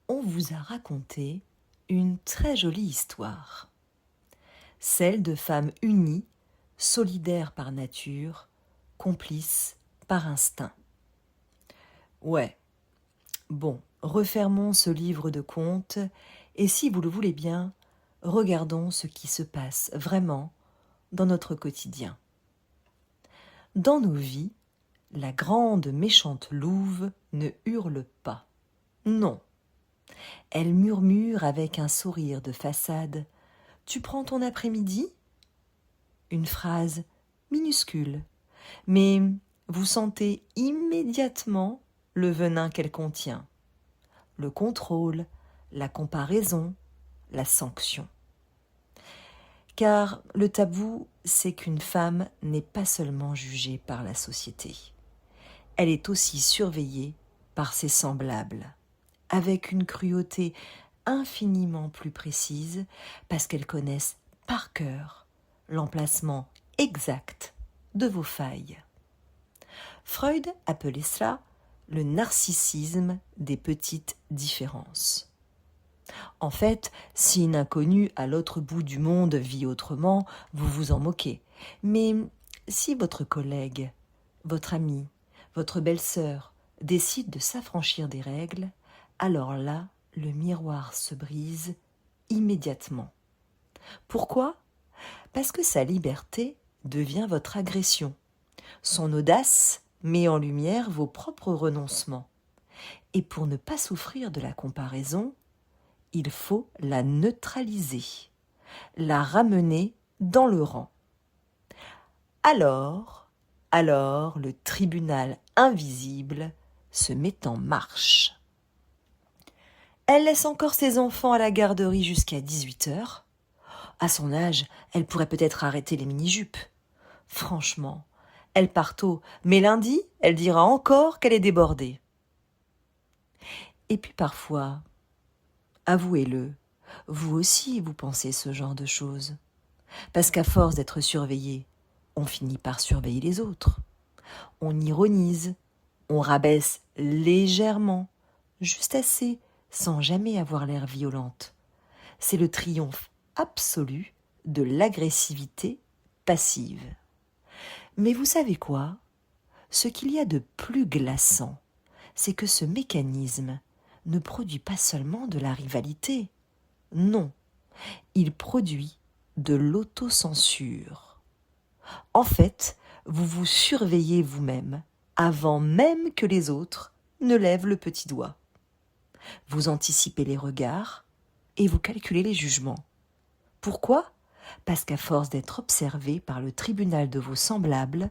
on vous a raconté une très jolie histoire, celle de femmes unies, solidaires par nature, complices par instinct. Ouais, bon, refermons ce livre de contes et si vous le voulez bien, regardons ce qui se passe vraiment dans notre quotidien. Dans nos vies, la grande méchante louve ne hurle pas. Non. Elle murmure avec un sourire de façade. Tu prends ton après-midi ? Une phrase minuscule, mais vous sentez immédiatement le venin qu'elle contient. Le contrôle, la comparaison, la sanction. Car le tabou, c'est qu'une femme n'est pas seulement jugée par la société. Elle est aussi surveillée par ses semblables, avec une cruauté infiniment plus précise parce qu'elles connaissent par cœur l'emplacement exact de vos failles. Freud appelait cela le narcissisme des petites différences. En fait, si une inconnue à l'autre bout du monde vit autrement, vous vous en moquez. Mais si votre collègue, votre ami, votre belle-sœur décide de s'affranchir des règles, alors là, le miroir se brise immédiatement. Pourquoi ? Parce que sa liberté devient votre agression. Son audace met en lumière vos propres renoncements. Et pour ne pas souffrir de la comparaison, il faut la neutraliser, la ramener dans le rang. Alors, le tribunal invisible se met en marche. Elle laisse encore ses enfants à la garderie jusqu'à 18h. À son âge, elle pourrait peut-être arrêter les mini-jupes. Franchement, elle part tôt, mais lundi, elle dira encore qu'elle est débordée. Et puis parfois, avouez-le, vous aussi vous pensez ce genre de choses. Parce qu'à force d'être surveillé, on finit par surveiller les autres. On ironise, on rabaisse légèrement, juste assez, sans jamais avoir l'air violente. C'est le triomphe absolu de l'agressivité passive. Mais vous savez quoi ? Ce qu'il y a de plus glaçant, c'est que ce mécanisme ne produit pas seulement de la rivalité. Non, il produit de l'autocensure. En fait, vous vous surveillez vous-même avant même que les autres ne lèvent le petit doigt. Vous anticipez les regards et vous calculez les jugements. Pourquoi ? Parce qu'à force d'être observé par le tribunal de vos semblables,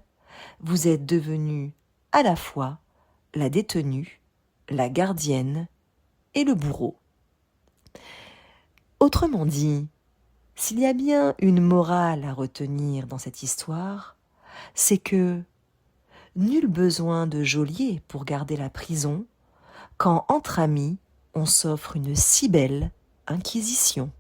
vous êtes devenu à la fois la détenue, la gardienne et le bourreau. Autrement dit, s'il y a bien une morale à retenir dans cette histoire, c'est que nul besoin de geôlier pour garder la prison quand, entre amis, on s'offre une si belle inquisition.